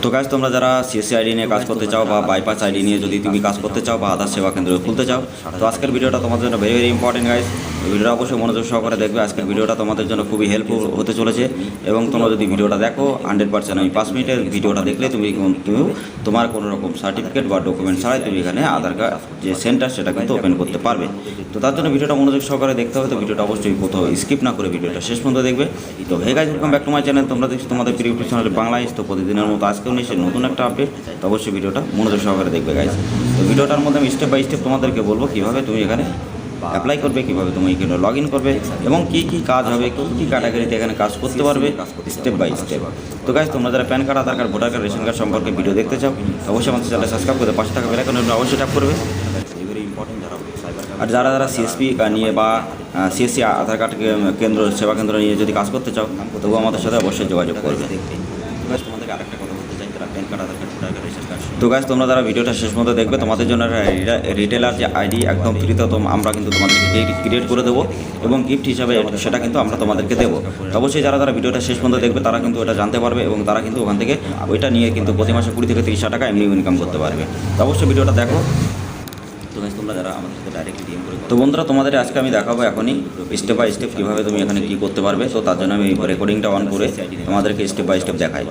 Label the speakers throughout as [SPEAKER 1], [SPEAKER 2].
[SPEAKER 1] তো গাইজ তোমরা যারা সিএসসি আইডি নিয়ে কাজ করতে চাও বা বাইপাস আইডি নিয়ে যদি তুমি কাজ করতে চাও বা আধার সেবা কেন্দ্র খুলতে চাও, তো আজকের ভিডিওটা তোমাদের জন্য ভেরি ইম্পর্টেন্ট গাইজ। ভিডিওটা অবশ্যই মনোযোগ সহকারে দেখবে। আজকের ভিডিওটা তোমাদের জন্য খুবই হেল্পফুল হতে চলেছে এবং তোমরা যদি ভিডিওটা দেখো 100%, আমি 5 মিনিটের ভিডিওটা দেখলে তুমি তোমার কোনো রকম সার্টিফিকেট বা ডকুমেন্ট ছাড়াই তুমি এখানে আধার কার্ড যে সেন্টার সেটা কিন্তু ওপেন করতে পারবে। তো তার জন্য ভিডিওটা মনোযোগ সহকারে দেখতে হবে। তো ভিডিওটা অবশ্যই কোথাও স্কিপ না করে ভিডিওটা শেষ পর্যন্ত দেখবে। তো hey guys, welcome back to my channel. তোমরা দেখছো তোমাদের প্রিয় ইউটিউব চ্যানেল বাংলাদেশ। তো প্রতিদিনের মতো আজকেও নিয়ে নতুন একটা আপডেট। তো অবশ্যই ভিডিওটা মনোযোগ সহকারে দেখবে গাইজ। তো ভিডিওটার মধ্যে আমি স্টেপ বাই স্টেপ তোমাদেরকে বলবো কীভাবে তুমি এখানে অ্যাপ্লাই করবে, কীভাবে তুমি এখানে লগ ইন করবে এবং কী কী কাজ হবে, কী ক্যাটাগরিতে এখানে কাজ করতে পারবে স্টেপ বাই স্টেপ। তো গাইজ, তোমরা যারা PAN card, Aadhaar card, voter card, ration card সম্পর্কে ভিডিও দেখতে চাও, অবশ্যই আমাদের চ্যানেল সাবস্ক্রাইব করে পাশে থাকা বেল আইকন অবশ্যই ট্যাপ করবে। ভেরি ইম্পর্টেন্ট আর যারা সিএসপি নিয়ে বা সিএসসি আধার কার্ড কেন্দ্র সেবা কেন্দ্র নিয়ে যদি কাজ করতে চাও, তবুও আমাদের সাথে অবশ্যই যোগাযোগ করবে। তোমাদেরকে আরেকটা কথা বলতে চাই, যারা PAN card, Aadhaar card, voter card, ration card. তো গাইজ, তোমরা যারা ভিডিওটা শেষ পর্যন্ত দেখবে, তোমাদের জন্য রিটেলার যে আইডি একদম ফ্রিতে আমরা কিন্তু তোমাদেরকে ক্রিয়েট করে দেবো এবং গিফট হিসাবে সেটা কিন্তু আমরা তোমাদেরকে দেবো। তো অবশ্যই যারা ভিডিওটা শেষ পর্যন্ত দেখবে তারা কিন্তু এটা জানতে পারবে এবং তারা কিন্তু ওখান থেকে ওইটা নিয়ে কিন্তু প্রতি মাসে 20 থেকে 30 টাকা এমনি ইনকাম করতে পারবে। তো অবশ্যই ভিডিওটা দেখো। তো গাইজ, তোমরা যারা আমাদের সাথে ডাইরেক্টলি ডিএম করে, তো বন্ধুরা তোমাদের আজকে আমি দেখাবো এখনই স্টেপ বাই স্টেপ কীভাবে তুমি এখানে কী করতে পারবে। তো তার জন্য আমি রেকর্ডিংটা অন করে তোমাদেরকে স্টেপ বাই স্টেপ দেখাই।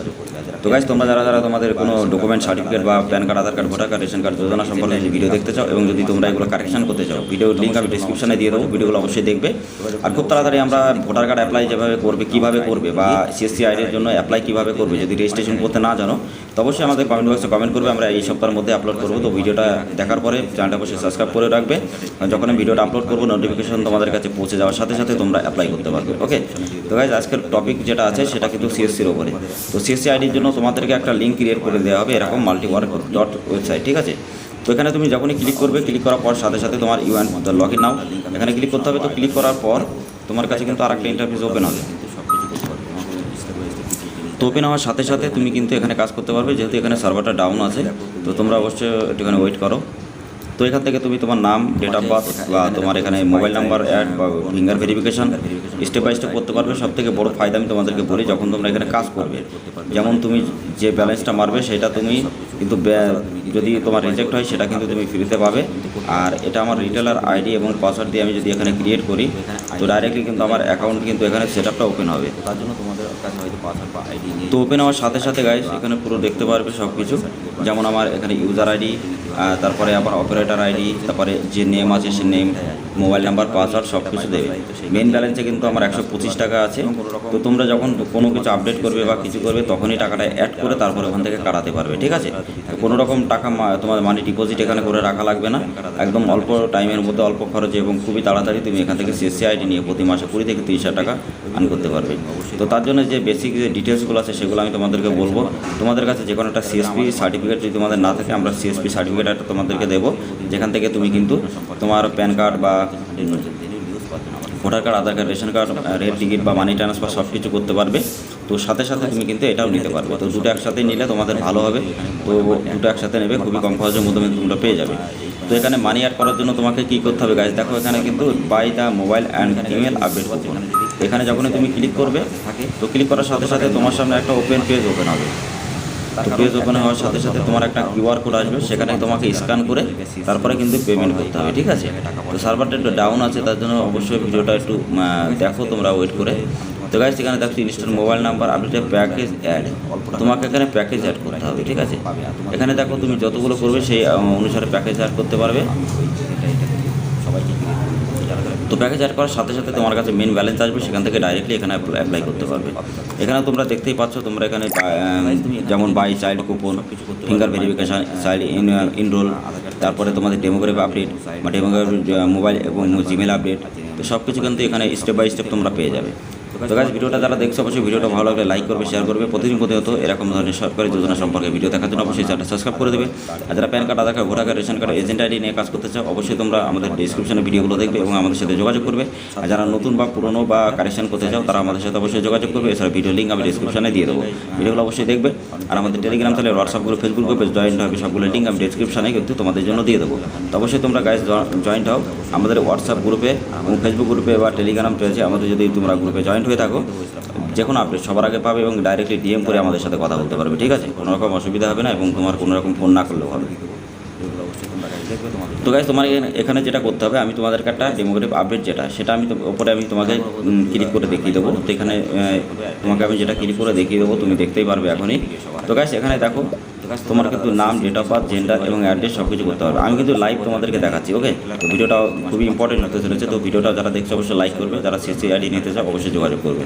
[SPEAKER 1] তো গাইজ, তোমরা যারা তোমাদের কোনো ডকুমেন্ট সার্টিফিকেট বা PAN card, Aadhaar card, voter card, ration card যোজনা সম্পর্কে ভিডিও দেখতে চাও এবং যদি তোমরা এগুলো কারেকশন করতে চাও, ভিডিওর লিঙ্ক আমি ডিসক্রিপশনে দিয়ে দেবো, ভিডিওগুলো অবশ্যই দেখবে। আর খুব তাড়াতাড়ি আমরা ভোটার কার্ড অ্যাপ্লাই যেভাবে করবে, কীভাবে করবে বা সিএসসি আইডির জন্য অ্যাপ্লাই কীভাবে করবে, যদি রেজিস্ট্রেশন করতে না জানো, তো অবশ্যই আমাদের কমেন্ট বক্সে কমেন্ট করবে, আমরা এই সপ্তাহের মধ্যে আপলোড করবো। তো ভিডিওটা দেখার পরে চ্যানেলটা অবশ্যই সাবস্ক্রাইব করে রাখবে। যখন আমি ভিডিওটা আপলোড করবো, নোটিফিকেশন তোমাদের কাছে পৌঁছে যাওয়ার সাথে সাথে তোমরা অ্যাপ্লাই করতে পারবে। ওকে, তো গাইজ, আজকের টপিক যেটা আছে সেটা কিন্তু সিএসসির ওপরে। তো সিএসসি আইডির জন্য তোমাদেরকে একটা লিঙ্ক ক্রিয়েট করে দেওয়া হবে, এরকম multiwork.ওয়েবসাইট, ঠিক আছে। তো এখানে তুমি যখনই ক্লিক করবে, ক্লিক করার পর সাথে সাথে তোমার লগ ইন নাও এখানে ক্লিক করতে হবে। তো ক্লিক করার পর তোমার কাছে কিন্তু আরেকটা ইন্টারফেস ওপেন হবে। তো ওপেন হওয়ার সাথে সাথে তুমি কিন্তু এখানে কাজ করতে পারবে, যেহেতু এখানে সার্ভারটা ডাউন আছে। তো তোমরা অবশ্যই একটুখানি ওয়েট করো। তো এখান থেকে তুমি তোমার নাম, ডেট অফ বার্থ বা তোমার এখানে মোবাইল নাম্বার অ্যাড বা finger verification step by step করতে পারবে। সবথেকে বড় ফায়দা আমি তোমাদেরকে বলি, যখন তোমরা এখানে কাজ করবে, যেমন তুমি যে ব্যালেন্সটা মারবে সেটা তুমি কিন্তু যদি তোমার রিজেক্ট হয় সেটা কিন্তু তুমি ফ্রিতে পাবে। আর এটা আমার রিটেলার আইডি এবং পাসওয়ার্ড দিয়ে আমি যদি এখানে ক্রিয়েট করি, তো ডাইরেক্টলি কিন্তু আমার অ্যাকাউন্ট কিন্তু এখানে সেট আপটা ওপেন হবে। তার জন্য তোমাদের কাছে হয়তো পাসওয়ার্ড বা আইডি নিয়ে, তো ওপেন হওয়ার সাথে সাথে গাইজ এখানে পুরো দেখতে পারবে সব কিছু। যেমন আমার এখানে ইউজার আইডি, তারপরে আবার অপারেটর আইডি, তারপরে যে নেম আছে সে নেম, মোবাইল নাম্বার, পাসওয়ার্ড সব কিছু দেবে। মেন ব্যালেন্সে কিন্তু আমার 125 টাকা আছে। তো তোমরা যখন কোনো কিছু আপডেট করবে বা কিছু করবে, তখনই টাকাটা অ্যাড করে তারপরে ওখান থেকে কাটাতে পারবে, ঠিক আছে। তো কোনো রকম টাকা তোমার মানি ডিপোজিট এখানে করে রাখা লাগবে না। একদম অল্প টাইমের মধ্যে, অল্প খরচে এবং খুবই তাড়াতাড়ি তুমি এখান থেকে সিএসসি আইডি নিয়ে প্রতি মাসে 20 থেকে 30 টাকা আর্ন করতে পারবে। তো তার জন্য যে বেসিক যে ডিটেলসগুলো আছে সেগুলো আমি তোমাদেরকে বলবো। তোমাদের কাছে যে কোনো একটা সিএসপি সার্টিফিকেট যদি তোমাদের না থাকে, আমরা সিএসপি সার্টিফিকেট একটা তোমাদেরকে দেবো, যেখান থেকে তুমি কিন্তু তোমার প্যান কার্ড বা voter card, Aadhaar card, ration card, rail ticket বা মানি ট্রান্সফার সব কিছু করতে পারবে। তো সাথে সাথে তুমি কিন্তু এটাও নিতে পারবে। তো দুটো একসাথে নিলে তোমাদের ভালো হবে। তো দুটো একসাথে নেবে, খুবই কম খরচের মধ্যে তোমরা পেয়ে যাবে। তো এখানে মানি অ্যাড করার জন্য তোমাকে কী করতে হবে গাইজ, দেখো এখানে কিন্তু by the mobile and email update coupon. এখানে যখনই তুমি ক্লিক করবে, তো ক্লিক করার সাথে সাথে তোমার সামনে একটা পেজ ওপেন হবে। তো পেজ ওপেন হওয়ার সাথে সাথে তোমার একটা কিউআর কোড আসবে, সেখানে তোমাকে স্ক্যান করে তারপরে কিন্তু পেমেন্ট করতে হবে, ঠিক আছে। তো সার্ভারটা একটু ডাউন আছে, তার জন্য অবশ্যই ভিডিওটা একটু দেখো, তোমরা ওয়েট করে। তো গাইজ, এখানে দেখো install mobile number update package add, তোমাকে এখানে প্যাকেজ অ্যাড করতে হবে, ঠিক আছে। এখানে দেখো তুমি যতগুলো করবে সেই অনুসারে প্যাকেজ অ্যাড করতে পারবে। তো প্যাকেজ অ্যাড করার সাথে সাথে তোমার কাছে মেন ব্যালেন্স আসবে, সেখান থেকে ডাইরেক্টলি এখানে অ্যাপ্লাই করতে পারবে। এখানে তোমরা দেখতেই পাচ্ছ, তোমরা এখানে যেমন by child coupon, finger verification, child enrol, তারপরে তোমাদের ডেমোগ্রাফি আপডেট বা ডেমোগ্রাফি মোবাইল এবং জিমেল আপডেট, তো সব কিছু কিন্তু এখানে স্টেপ বাই স্টেপ তোমরা পেয়ে যাবে। তো গাইজ, ভিডিওটা যারা দেখছো অবশ্যই ভিডিওটা ভালো লাগলে লাইক করবে, শেয়ার করবে। প্রতিদিন প্রতিনিয়ত এরকম ধরনের সরকারি যোজনা সম্পর্কে ভিডিও দেখার জন্য অবশ্যই চ্যানেলটা সাবস্ক্রাইব করে দেবে। আর যারা PAN card, Aadhaar card, voter card, ration card, agent ID নিয়ে কাজ করতে চাও, অবশ্যই তোমরা আমাদের ডিসক্রিপশনে ভিডিওগুলো দেখবে এবং আমাদের সাথে যোগাযোগ করবে। আর যারা নতুন বা পুরনো বা কারেকশন করতে চাও, তারা আমাদের সাথে অবশ্যই যোগাযোগ করবে। এছাড়া ভিডিও লিঙ্ক আমি ডিসক্রিপশনে দিয়ে দেবো, ভিডিওগুলো অবশ্যই দেখবে। আর আমাদের Telegram channel, WhatsApp group, Facebook গ্রুপে জয়েন্ট হবে, সবগুলো লিঙ্ক আমি ডিসক্রিপশনে কিন্তু তোমাদের জন্য দিয়ে দেবো। তো অবশ্যই তোমরা গাইজ জয়েন্ট হও আমাদের হোয়াটসঅ্যাপ গ্রুপে এবং ফেসবুক গ্রুপে বা টেলিগ্রাম পেয়েছে। আমাদের যদি তোমরা গ্রুপে জয়েন্ট হয়ে থাকো, যে কোনো আপডেট সবার আগে পাবে এবং ডাইরেক্টলি ডিএম করে আমাদের সাথে কথা বলতে পারবে, ঠিক আছে? কোনো রকম অসুবিধা হবে না এবং তোমার কোনো রকম ফোন না করলেও হবে। তো গাইস তোমার এখানে যেটা করতে হবে, আমি তোমাদেরকে একটা ডেমোগ্রাফিক আপডেট যেটা সেটা আমি ওপরে আমি তোমাকে ক্লিক করে দেখিয়ে দেবো। তো এখানে তোমাকে আমি যেটা ক্লিক করে দেখিয়ে দেবো, তুমি দেখতেই পারবে এখনই। তো গাইস এখানে দেখো তোমার কিন্তু নাম, ডেট অফ বার্থ, জেন্ডার এবং অ্যাড্রেস সব কিছু করতে হবে। আমি কিন্তু লাইভ তোমাদেরকে দেখাচ্ছি, ওকে? তো ভিডিওটা খুবই ইম্পর্টেন্ট হতে চলেছে। তো ভিডিওটা যারা দেখছে অবশ্যই লাইক করবে, যারা সিসি আইডি নিতে চাও অবশ্যই যোগাযোগ করবে।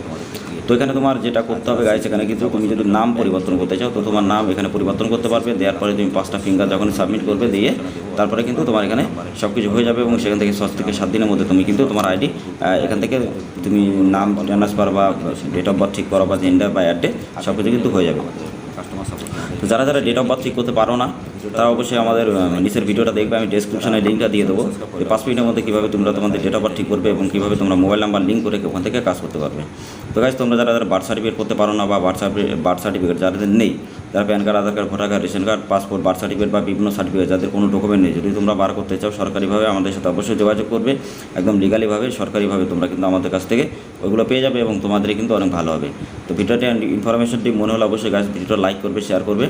[SPEAKER 1] তো এখানে তোমার যেটা করতে হবে গাইস, এখানে কিন্তু তুমি যদি নাম পরিবর্তন করতে চাও তো তোমার নাম এখানে পরিবর্তন করতে পারবে। দেওয়ার পরে তুমি 5টা ফিঙ্গার যখন সাবমিট করবে দিয়ে তারপরে কিন্তু তোমার এখানে সব কিছু হয়ে যাবে এবং সেখান থেকে 6 থেকে 7 দিনের মধ্যে তুমি কিন্তু তোমার আইডি এখান থেকে তুমি নাম ট্রান্সফার বা ডেট অফ বার্থ ঠিক করো বা জেন্ডার বা অ্যাড্রেস সব কিছু কিন্তু হয়ে যাবে। তো যারা যারা ডেট অফ বার্থ ঠিক করতে পারো না তারা অবশ্যই আমাদের নিচের ভিডিওটা দেখবে, আমি ডেসক্রিপশনে লিঙ্কটা দিয়ে দেবো। এই 5 মিনিটের মধ্যে কীভাবে তোমরা তোমাদের ডেট অফ বার্থ ঠিক করবে এবং কীভাবে তোমরা মোবাইল নাম্বার লিঙ্ক করে ওখান থেকে কাজ করতে পারবে। তো গাইস তোমরা যারা যারা বার্থ সার্টিফিকেট করতে পারো না বা বার্থ সার্টিফিকেট যাদের নেই, যারা PAN card, Aadhaar card, voter card, ration card, passport, birth certificate বা বিভিন্ন সার্টিফিকেট যাদের কোনো ডকুমেন্ট নেই, যদি তোমরা বার করতে চাও সরকারিভাবে আমাদের সাথে অবশ্যই যোগাযোগ করবে। একদম লিগালিভাবে সরকারিভাবে তোমরা কিন্তু আমাদের কাছ থেকে ওইগুলো পেয়ে যাবে এবং তোমাদের কিন্তু অনেক ভালো হবে। তো ভিডিওটি ইনফরমেশনটি মনে হলে অবশ্যই গাইস ভিডিওটা লাইক করবে, শেয়ার করবে।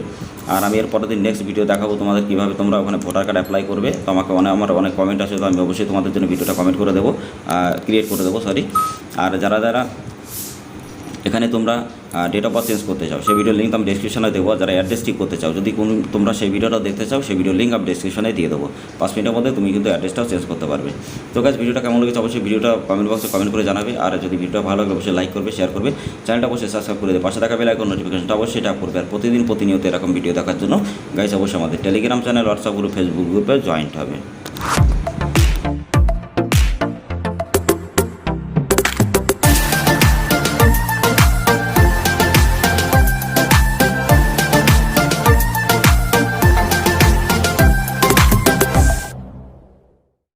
[SPEAKER 1] আর আমি এর পরের দিন নেক্সট ভিডিও দেখাবো তোমাদের কীভাবে তোমরা ওখানে ভোটার কার্ড অ্যাপ্লাই করবে। তো আমাকে আমার অনেক কমেন্ট আসে, তো আমি অবশ্যই তোমাদের জন্য ভিডিওটা কমেন্ট করে দেবো, ক্রিয়েট করে দেবো, সরি। আর যারা যারা এখানে তোমরা ডেট অফ বার্থ চেঞ্জ করতে চাও সেই ভিডিওর লিঙ্ক আমি ডেসক্রিপশনে দেবো। যারা অ্যাড্রেস ঠিক করতে চাও, যদি তোমরা সেই ভিডিওটা দেখতে চাও সেই ভিডিওর লিঙ্ক আমি ডেসক্রিপশনে দিয়ে দেবো। 5 মিনিটের মধ্যে তুমি কিন্তু অ্যাড্রেসটাও চেঞ্জ করতে পারবে। তো গাইস ভিডিওটা কেমন লেগেছে অবশ্যই ভিডিওটা কমেন্ট বক্সে কমেন্ট করে জানাবে। আর যদি ভিডিওটা ভালো লাগে অবশ্যই লাইক করবে, শেয়ার করবে, চ্যানেলটা অবশ্যই সাবস্ক্রাইব করে দেবে, পাশে থাকা বেল আইকন নোটিফিকেশনটা অবশ্যই ট্যাপ করবে। আর প্রতিনিয়ত এরকম ভিডিও দেখার জন্য গাইস অবশ্যই আমাদের Telegram channel, WhatsApp group, Facebook গ্রুপে জয়েন্ট হবে।